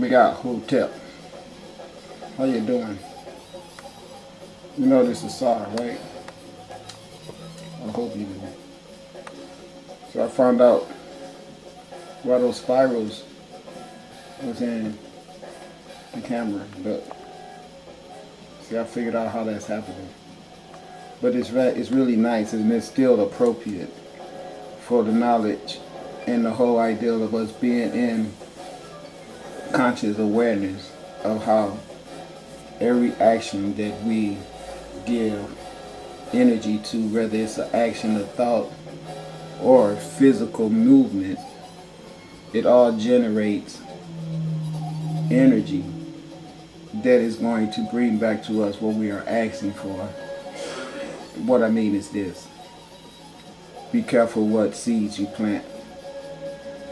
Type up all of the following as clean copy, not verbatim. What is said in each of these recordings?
We got Hotep. How you doing? You know this is Sarah, right? I hope you do. So I found out why those spirals was in the camera, but see, I figured out how that's happening. But it's really nice, and it's still appropriate for the knowledge and the whole ideal of us being in conscious awareness of how every action that we give energy to, whether it's an action, a thought, or physical movement, it all generates energy that is going to bring back to us what we are asking for. What I mean is this: be careful what seeds you plant,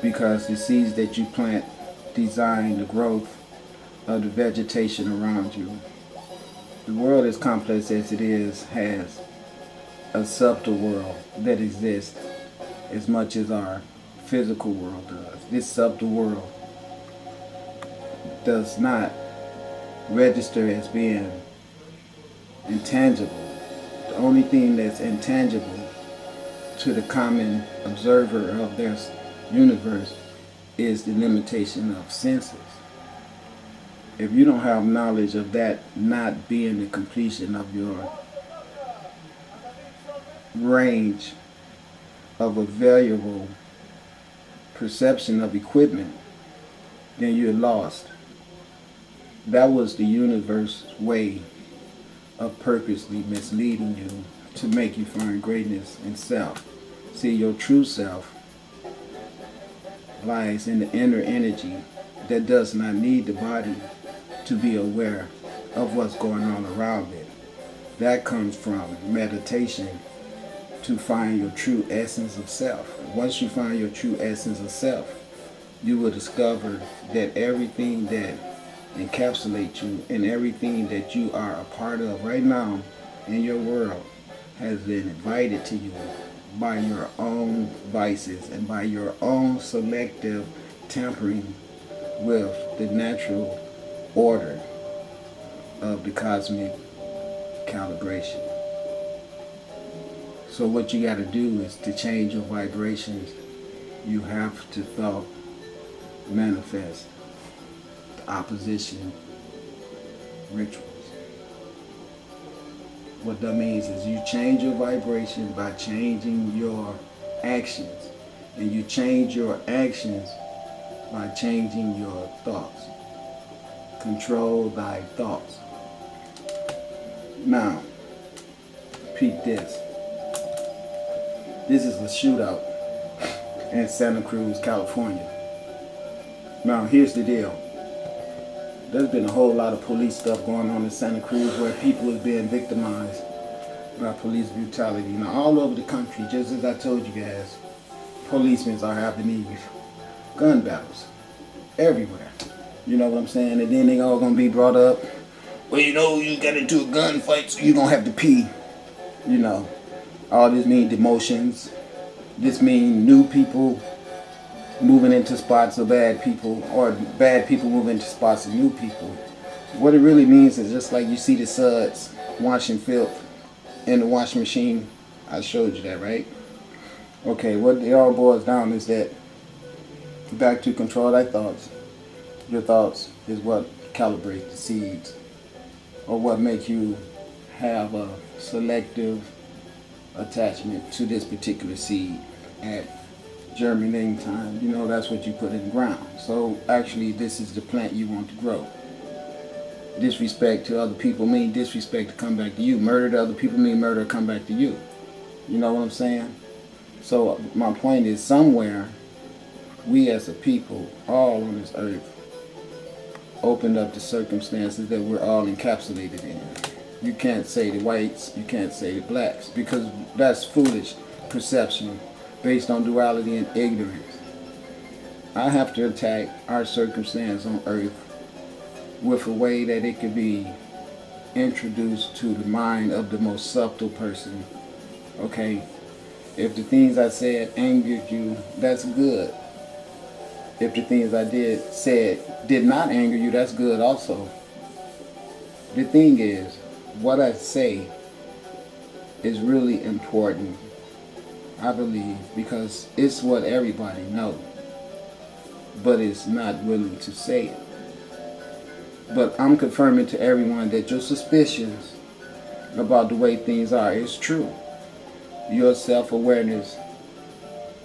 because the seeds that you plant design the growth of the vegetation around you. The world, as complex as it is, has a subtle world that exists as much as our physical world does. This subtle world does not register as being intangible. The only thing that's intangible to the common observer of this universe is the limitation of senses. If you don't have knowledge of that not being the completion of your range of a valuable perception of equipment, then you're lost. That was the universe's way of purposely misleading you to make you find greatness in self. See, your true self lies in the inner energy that does not need the body to be aware of what's going on around it. That comes from meditation to find your true essence of self. Once you find your true essence of self, you will discover that everything that encapsulates you and everything that you are a part of right now in your world has been invited to you by your own vices and by your own selective tampering with the natural order of the cosmic calibration. So what you got to do is to change your vibrations. You have to thought manifest the opposition rituals. What that means is you change your vibration by changing your actions, and you change your actions by changing your thoughts. Control thy thoughts. Now, peep this. This is a shootout in Santa Cruz, California. Now, here's the deal. There's been a whole lot of police stuff going on in Santa Cruz where people are being victimized by police brutality. Now, all over the country, just as I told you guys, policemen are having these gun battles everywhere. You know what I'm saying? And then they all gonna be brought up. Well, you know, you got into a gunfight, so you gonna have to pee. You know, all this mean demotions. This mean new people moving into spots of bad people, or bad people moving into spots of new people. What it really means is just like you see the suds washing filth in the washing machine. I showed you that, right? Okay, what it all boils down is that back to control thy thoughts. Your thoughts is what calibrates the seeds, or what make you have a selective attachment to this particular seed at germinating time. You know, that's what you put in the ground. So actually, this is the plant you want to grow. Disrespect to other people mean disrespect to come back to you. Murder to other people mean murder to come back to you. You know what I'm saying? So my point is, somewhere we as a people, all on this earth, opened up the circumstances that we're all encapsulated in. You can't say the whites, you can't say the blacks, because that's foolish perception based on duality and ignorance. I have to attack our circumstance on earth with a way that it could be introduced to the mind of the most subtle person. Okay, if the things I said angered you, that's good. If the things I said did not anger you, that's good also. The thing is, what I say is really important, I believe, because it's what everybody knows, but it's not willing to say it. But I'm confirming to everyone that your suspicions about the way things are is true. Your self-awareness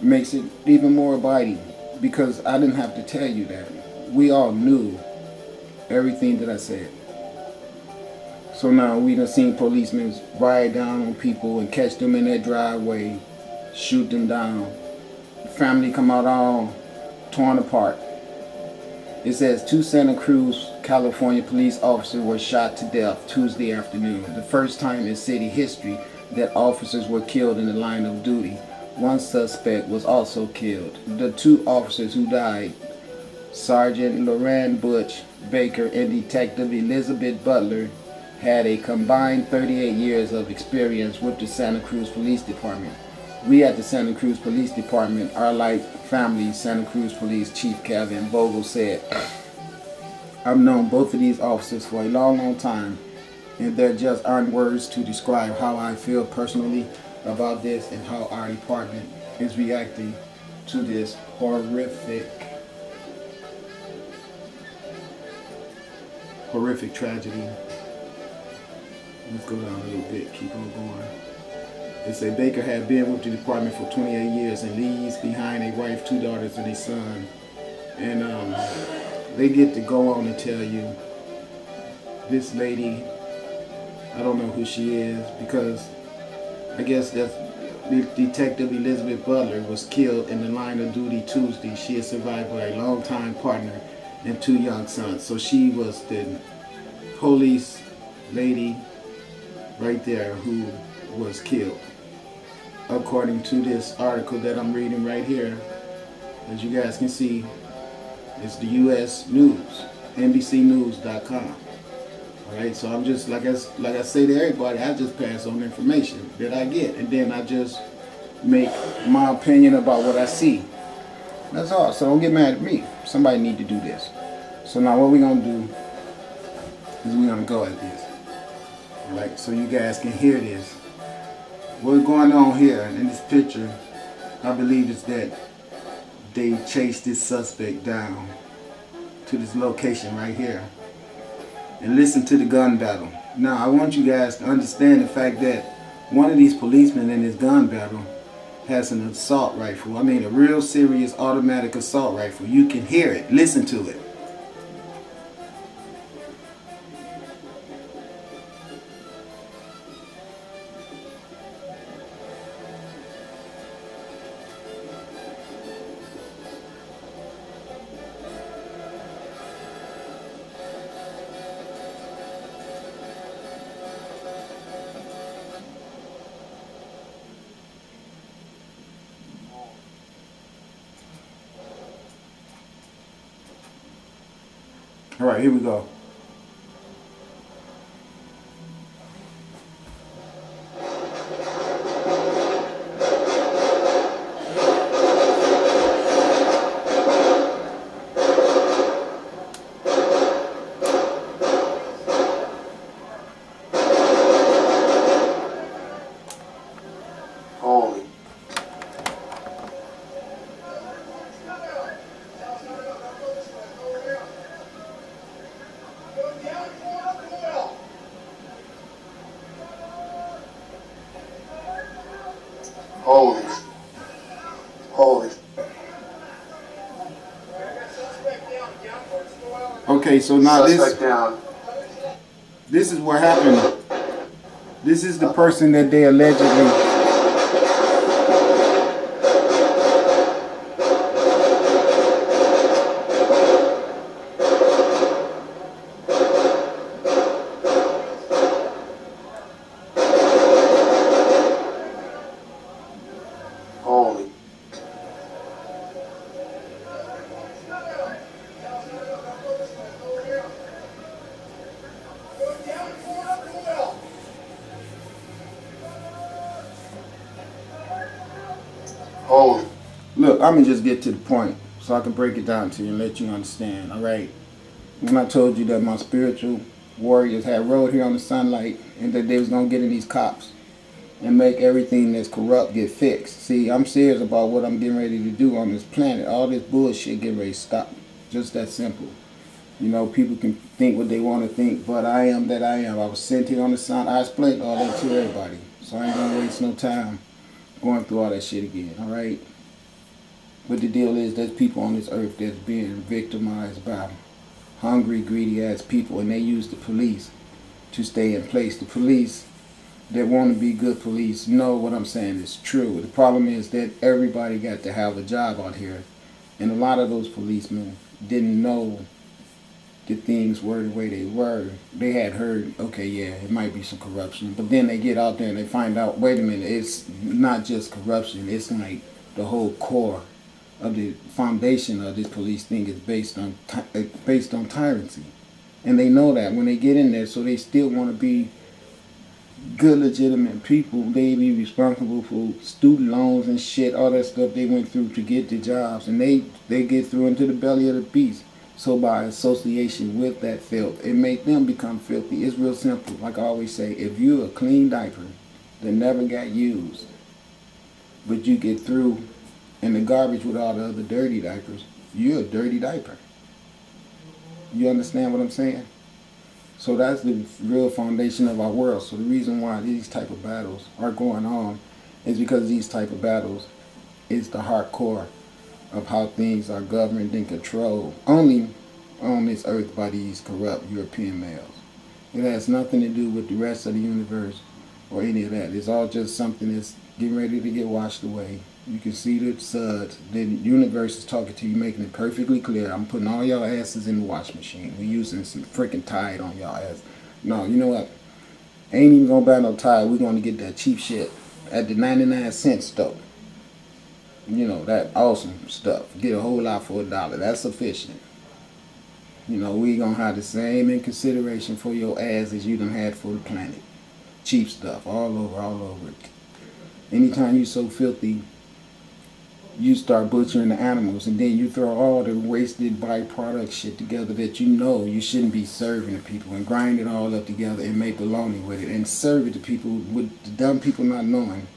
makes it even more biting, because I didn't have to tell you that. We all knew everything that I said. So now we done seen policemen ride down on people and catch them in their driveway, shoot them down. Family come out all torn apart. It says 2 Santa Cruz, California police officers were shot to death Tuesday afternoon. The first time in city history that officers were killed in the line of duty. One suspect was also killed. The 2 officers who died, Sergeant Loran Butch Baker and Detective Elizabeth Butler, had a combined 38 years of experience with the Santa Cruz Police Department. We at the Santa Cruz Police Department are like family, Santa Cruz Police Chief Kevin Vogel said. I've known both of these officers for a long, long time, and there just aren't words to describe how I feel personally about this and how our department is reacting to this horrific tragedy. Let's go down a little bit, keep on going. They say Baker had been with the department for 28 years and leaves behind a wife, 2 daughters, and a son. And they get to go on and tell you, this lady, I don't know who she is, because I guess that's Detective Elizabeth Butler was killed in the line of duty Tuesday. She is survived by a longtime partner and 2 young sons. So she was the police lady right there who was killed. According to this article that I'm reading right here, as you guys can see, it's the U.S. News, NBCnews.com. Alright, so I'm just, like I say to everybody, I just pass on information that I get, and then I just make my opinion about what I see. That's all, so don't get mad at me. Somebody need to do this. So now what we're going to do is we're going to go at this. Alright, so you guys can hear this. What's going on here in this picture, I believe, is that they chased this suspect down to this location right here and listen to the gun battle. Now I want you guys to understand the fact that one of these policemen in this gun battle has an assault rifle. I mean a real serious automatic assault rifle. You can hear it. Listen to it. All right, here we go. Holy. Holy. Okay, so now this is what happened. This is the person that they allegedly Look, I'm gonna just get to the point so I can break it down to you and let you understand. All right. When I told you that my spiritual warriors had rode here on the sunlight and that they was gonna get in these cops and make everything that's corrupt get fixed. See, I'm serious about what I'm getting ready to do on this planet. All this bullshit getting ready to stop. Just that simple. You know, people can think what they want to think, but I am that I am. I was sent here on the sun. I explained all that to everybody. So I ain't gonna waste no time going through all that shit again, alright? But the deal is, there's people on this earth that's being victimized by hungry, greedy ass people, and they use the police to stay in place. The police that want to be good police know what I'm saying is true. The problem is that everybody got to have a job out here, and a lot of those policemen didn't know that things were the way they were. They had heard, okay, yeah, it might be some corruption, but then they get out there and they find out, wait a minute, it's not just corruption, it's like the whole core of the foundation of this police thing is based on tyranny. And they know that when they get in there, so they still want to be good, legitimate people. They be responsible for student loans and shit, all that stuff they went through to get the jobs, and they get through into the belly of the beast. So by association with that filth, it made them become filthy. It's real simple. Like I always say, if you're a clean diaper that never got used, but you get through in the garbage with all the other dirty diapers, you're a dirty diaper. You understand what I'm saying? So that's the real foundation of our world. So the reason why these type of battles are going on is because these type of battles is the hardcore of how things are governed and controlled only on this earth by these corrupt European males. It has nothing to do with the rest of the universe or any of that. It's all just something that's getting ready to get washed away. You can see the suds. The universe is talking to you, making it perfectly clear. I'm putting all y'all asses in the wash machine. We're using some freaking Tide on y'all ass. No, you know what? Ain't even gonna buy no Tide. We're gonna get that cheap shit at the 99-cent store. You know, that awesome stuff. Get a whole lot for $1. That's sufficient. You know, we gonna have the same in consideration for your ass as you done had for the planet. Cheap stuff, all over it. Anytime you so filthy, you start butchering the animals, and then you throw all the wasted byproduct shit together that you know you shouldn't be serving to people, and grind it all up together and make bologna with it and serve it to people, with the dumb people not knowing